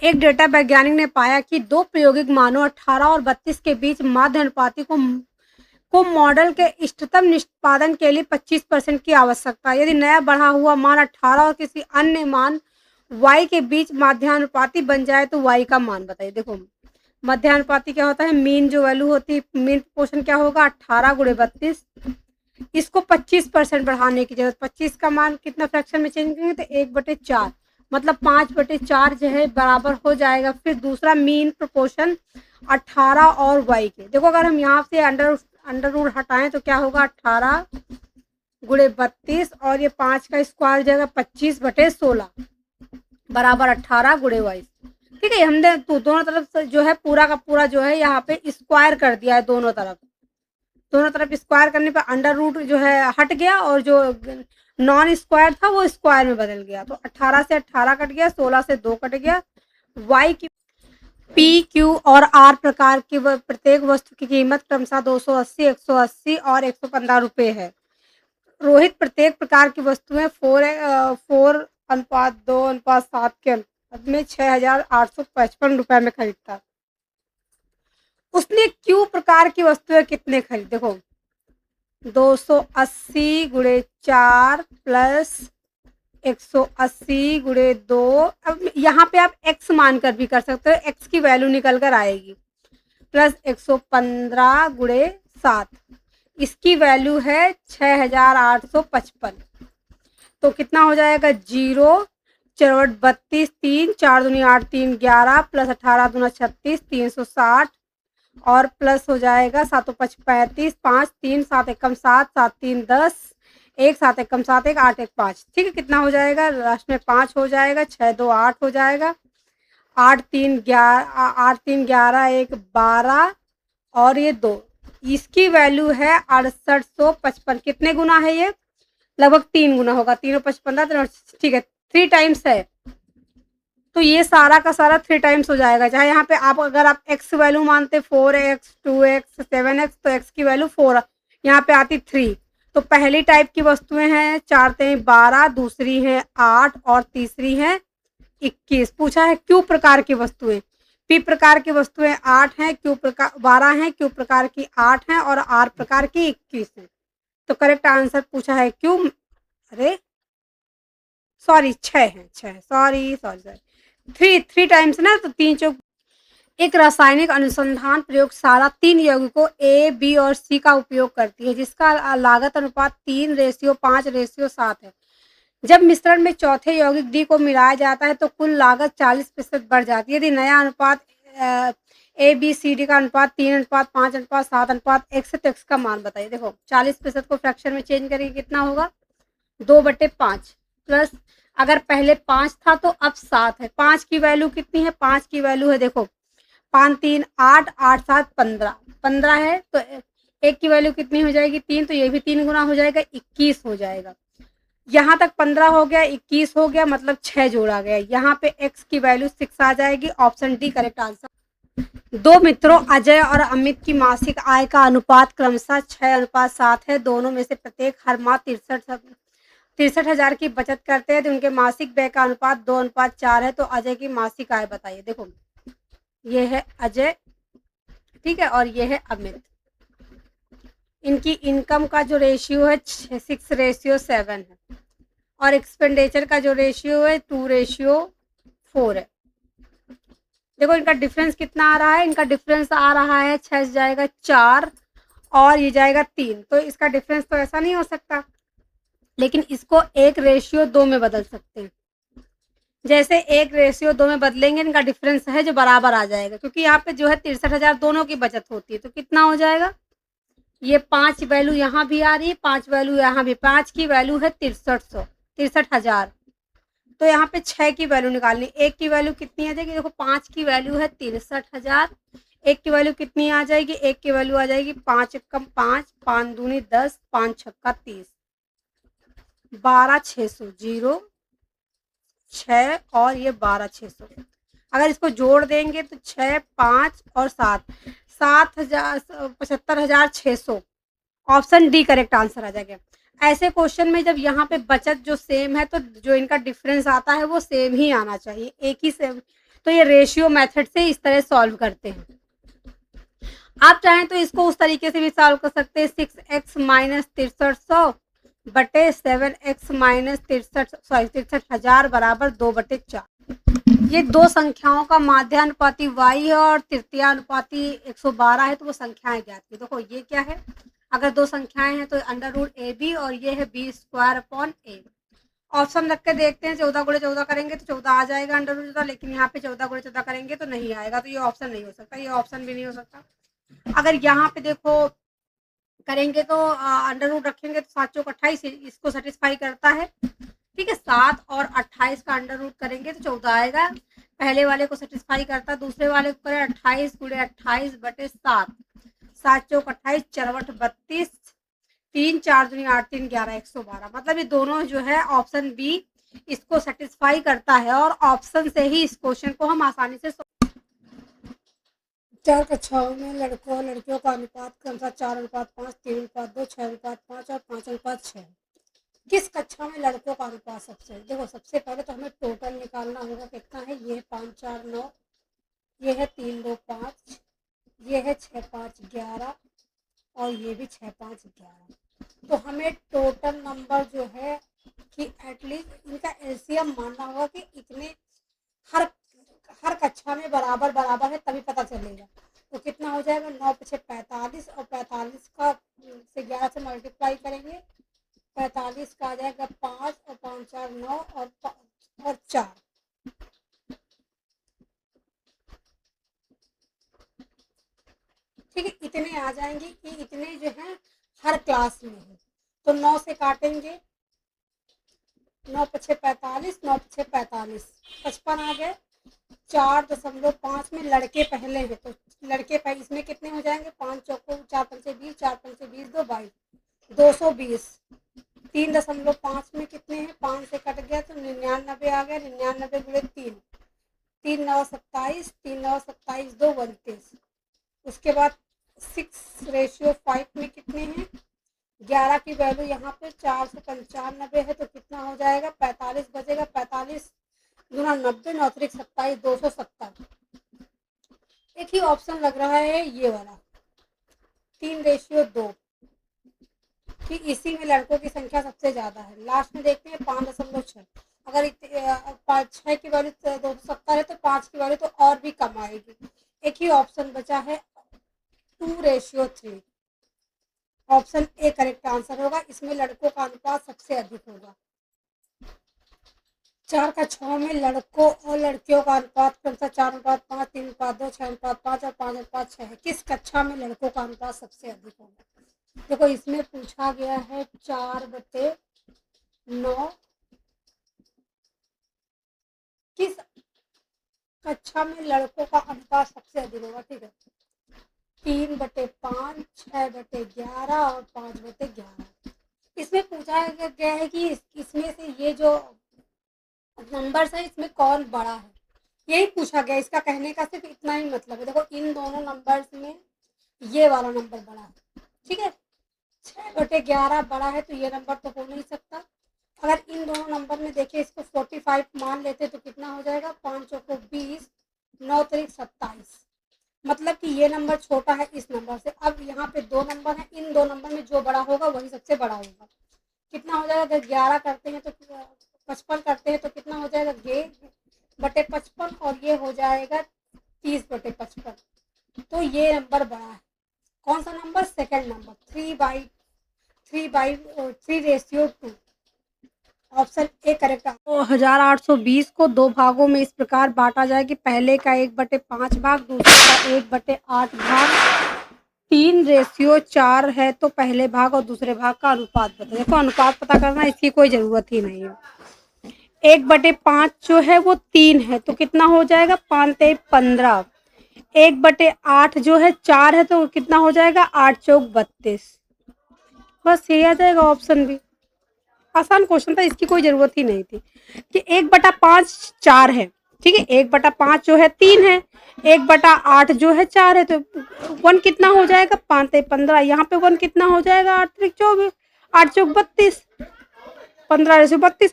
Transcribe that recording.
एक डेटा वैज्ञानिक ने पाया कि दो प्रायोगिक मानों 18 और 32 के बीच माध्य अनुपाती को मॉडल के इष्टतम निष्पादन के लिए 25% की आवश्यकता है। यदि नया बढ़ा हुआ मान 18 और किसी अन्य मान y के बीच माध्यानुपाती बन जाए तो y का मान बताइए। देखो मध्यानुपाती क्या होता है, मीन जो वैल्यू होती है, मीन प्रोपोर्शन क्या होगा 18 गुणे 32, इसको 25% बढ़ाने की जरूरत। 25 का मान कितना फ्रैक्शन में चेंज करेंगे तो 1/4 मतलब 5/4 जो है बराबर हो जाएगा। फिर दूसरा मीन प्रोपोर्शन 18 और y के, देखो अगर हम यहाँ से अंडर रूट हटाएं तो क्या होगा 18 गुणे 32 और ये 5 का स्क्वायर हो जाएगा 25/16 बराबर 18 गुणे 22। ठीक है, हमने तो दोनों तरफ से जो है पूरा का पूरा जो है यहाँ पे स्क्वायर कर दिया है। दोनों तरफ स्क्वायर करने पर अंडर रूट जो है हट गया और जो नॉन स्क्वायर था वो स्क्वायर में बदल गया। तो 18 से 18 कट गया, 16 से 2 कट गया। y की पी क्यू और आर प्रकार की प्रत्येक वस्तु की कीमत क्रमशः 280, 180 और 115 रुपए है। रोहित प्रत्येक प्रकार की वस्तुएं 4:2:7 के अनुपात में 6,855 रुपए में खरीदता। उसने क्यू प्रकार की वस्तुएं कितने खरीदी? देखो 280 गुणे 4 प्लस 180 गुणे 2। अब यहाँ पे आप x मानकर भी कर सकते हो, x की वैल्यू निकल कर आएगी, प्लस 115 गुणे 7, इसकी वैल्यू है 6,855। तो कितना हो जाएगा 0 4 32 3 4 दूनी 8 3 11 प्लस 18 दूना 36 360 और प्लस हो जाएगा 7 5 35 5 3 7 एकम 7 7 3 10 1 7 एकम 7 1 8 1 5। ठीक है, कितना हो जाएगा लास्ट में 5 हो जाएगा, 6 2 8 हो जाएगा, 8 3 11 1 12 और ये 2, इसकी वैल्यू है 6855। कितने गुना है ये? लगभग 3 गुना होगा, 3 और 5 15। ठीक है, 3 टाइम्स है तो ये सारा का सारा 3 टाइम्स हो जाएगा। चाहे यहाँ पे आप अगर आप x वैल्यू मानते 4x 2x 7x तो x की वैल्यू 4 यहाँ पे आती 3। तो पहली टाइप की वस्तुएं हैं 4 3 12, दूसरी है 8 और तीसरी है 21। पूछा है क्यू प्रकार की वस्तुएं, पी प्रकार की वस्तुएं 8 हैं, क्यू प्रकार 12 हैं, क्यू प्रकार की 8 हैं और आर प्रकार की 21 हैं। तो करेक्ट आंसर पूछा है क्यू, अरे सॉरी 6 है, 6 सॉरी 3 टाइम्स ना, तो 3 चौक। एक रासायनिक अनुसंधान प्रयोगशाला 3 यौगिकों ए बी और सी का उपयोग करती है जिसका लागत अनुपात 3:5:7 है। जब मिश्रण में चौथे यौगिक डी को मिलाया जाता है तो कुल लागत 40% बढ़ जाती है। यदि नया अनुपात ए बी सी डी का अनुपात 3:5:7 x है तो x का मान बताइए। देखो 40% को फ्रैक्शन में चेंज करेंगे कितना होगा 2/5 प्लस, अगर पहले 5 था तो अब 7 है। 5 की वैल्यू कितनी है? 5 की वैल्यू है देखो 5 3 8 8 7 15 है, तो एक की वैल्यू कितनी हो जाएगी 3, तो ये भी 3 गुना हो जाएगा 21 हो जाएगा। यहाँ तक 15 हो गया, 21 हो गया, मतलब 6 जोड़ा गया। यहाँ पे x की वैल्यू 6 आ जाएगी। Option D correct answer. दो मित्रों अजय और अमित की मासिक आय का अनुपात क्रमशः 6:7 है। दोनों में से प्रत्येक हर माह 63,000 की बचत करते हैं तो उनके मासिक व्यय का अनुपात 2:4 है। तो अजय की मासिक आय बताइए। देखो ये है अजय, ठीक है, और ये है अमित। इनकी इनकम का जो रेशियो है 6:7 है और एक्सपेंडिचर का जो रेशियो है 2:4 है। देखो इनका डिफरेंस कितना आ रहा है, इनका डिफरेंस आ रहा है 6 जाएगा 4 और ये जाएगा 3, तो इसका डिफरेंस तो ऐसा नहीं हो सकता, लेकिन इसको 1:2 में बदल सकते हैं। जैसे 1:2 में बदलेंगे इनका डिफरेंस है जो बराबर आ जाएगा, क्योंककि यहाँ पे जो है 63,000 दोनों की बचत होती है। तो कितना हो जाएगा, ये 5 वैल्यू यहाँ भी आ रही है, 5 वैल्यू यहाँ भी, 5 की वैल्यू है 63,000, तो यहाँ पे 6 की वैल्यू निकालनी। 1 की वैल्यू कितनी आ जाएगी, देखो 5 की वैल्यू है 63,000, 1 की वैल्यू कितनी आ जाएगी, 1 की वैल्यू आ जाएगी 5 एकम 5 5 दूनी 10 5 छक्का 30 12,600 0 6 और ये 12,600। अगर इसको जोड़ देंगे तो 6 5 और 7 75,600। ऑप्शन डी करेक्ट आंसर आ जाएगा। ऐसे क्वेश्चन में जब यहाँ पे बचत जो सेम है तो जो इनका डिफरेंस आता है वो सेम ही आना चाहिए, एक ही सेम। तो ये रेशियो मेथड से इस तरह सॉल्व करते हैं। आप चाहें तो इसको उस तरीके से भी सॉल्व कर सकते हैं, 6x माइनस 6300 बटे 7x माइनस 63,000 बराबर 2/4। ये दो संख्याओं का माध्यानुपाती y है और तृतीयानुपाती 112 है, तो वो संख्याएं ज्ञात की। देखो ये क्या है, अगर दो संख्याएं हैं तो अंडर रूट ए बी और ये है बी स्क्वायर अपॉन ए। ऑप्शन रख के देखते हैं, 14 गुणे 14 करेंगे तो 14 आ जाएगा अंडर रूट 14, लेकिन यहाँ पे 14 गुणे 14 करेंगे तो नहीं आएगा, तो ये ऑप्शन नहीं हो सकता, ये ऑप्शन भी नहीं हो सकता। अगर यहाँ पे देखो करेंगे तो अंडर रूट रखेंगे तो 7 चौक 28 इसको सेटिस्फाई करता है, ठीक है। 7 और 28 का अंडर रूट करेंगे तो 14 आएगा, पहले वाले को सेटिस्फाई करता है। दूसरे वाले को करें 28 गुणे 28 बटे 7, 7 चौक 28 चरवट 32, 3 4 दूनी 8 3 11 112। मतलब ये दोनों जो है ऑप्शन बी इसको सेटिस्फाई करता है और ऑप्शन से ही इस क्वेश्चन को हम आसानी से 4 कक्षाओं में लड़कों और लड़कियों का अनुपात क्रमशः 4:5, 3:2, 6:5 और 5:6। किस कक्षा में लड़कों का अनुपात सबसे? देखो सबसे पहले तो हमें टोटल निकालना होगा, कितना है, ये 5 4 9, ये है 3 2 5, ये है 6 5 11 और ये भी 6 5 11। तो हमें टोटल नंबर जो है कि एटलीस्ट इनका एलसीएम मानना होगा कि इतने हर कक्षा में बराबर बराबर है, तभी पता चलेगा। तो कितना हो जाएगा, 9 5 45 और 45 का से 11 से मल्टीप्लाई करेंगे, 45 का आ जाएगा 5 और 5 4 9 और 4। ठीक है, इतने आ जाएंगे कि इतने जो है हर क्लास में है। तो 9 से काटेंगे, 9 5 45, 9 5 45, 55 आ गए। 4.5 में लड़के पहले हैं तो लड़के पहले, इसमें कितने हो जाएंगे, 5 चौको 4 5 20, 4 5 20 2 22, 220। 3.5 में कितने हैं, 5 से कट गया तो 99 आ गया, 99 गुणे 3, 3 9 27, 3 9 27 2 29। उसके बाद 6:5 में कितने हैं, 11 की वैल्यू यहाँ पे 495 है, तो कितना हो जाएगा, 45 बचेगा, 45 गुना 90, 9 3 27 270। एक ही ऑप्शन लग रहा है ये वाला 3:2 कि इसी में लड़कों की संख्या सबसे ज्यादा है। लास्ट में देखते हैं 5.6, अगर 6 की वैल्यू 270 है तो 5 की वैल्यू तो और भी कम आएगी। एक ही ऑप्शन बचा है 2:3। ऑप्शन ए करेक्ट आंसर होगा, इसमें लड़कों का अनुपात सबसे अधिक होगा। 4 कक्षाओं में लड़कों और लड़कियों का अनुपात क्रमशः 4:5, 3:2, 6:5 और 5:6 है। किस कक्षा में लड़कों का अनुपात सबसे अधिक होगा? देखो इसमें पूछा गया है 4/9, किस कक्षा में लड़कों का अनुपात सबसे अधिक होगा, ठीक है। 3/5, 6/11 और 5/11। इसमें पूछा गया है कि इसमें से ये जो नंबर्स है इसमें कौन बड़ा है, यही पूछा गया। इसका कहने का सिर्फ इतना ही मतलब है। देखो इन दोनों नंबर्स में ये वाला नंबर बड़ा है, ठीक है। 6/11 बड़ा है तो ये नंबर तो हो नहीं सकता। अगर इन दोनों नंबर में देखिए, इसको 45 मान लेते तो कितना हो जाएगा, 5 चौको 20, 9 3 27। मतलब कि ये नंबर छोटा है इस नंबर से। अब यहाँ पे दो नंबर है, इन दो नंबर में जो बड़ा होगा वही सबसे बड़ा होगा। कितना हो जाएगा, अगर 11 करते हैं तो 55 करते हैं तो कितना हो जाएगा, 2/55 और ये हो जाएगा 30/55। तो ये नंबर बड़ा है। कौन सा number, second number 3/2। Option A correct. तो 1820 को दो भागों में इस प्रकार बांटा जाए कि पहले का 1/5 भाग, दूसरे का 1/8 भाग। 3:4 है तो पहले भाग और दूसरे भाग का अनुपात बताओ। देखो अनुपात पता करना इसकी कोई जरूरत ही नहीं है। 1/5 जो है वो 3 है तो कितना हो जाएगा, 5 3 15। 1/8 जो है 4 है तो कितना हो जाएगा, 8 चौक 32। बस ये आ जाएगा ऑप्शन बी। आसान क्वेश्चन था, इसकी कोई जरूरत ही नहीं थी कि 1/5 4 है, ठीक है। 1/5 जो है 3 है, 1/8 जो है 4 है, तो 1 कितना हो जाएगा, 5 3 15। यहाँ पे 1 कितना हो जाएगा, 8 3 24, 8 चौक 32, 15 से 32।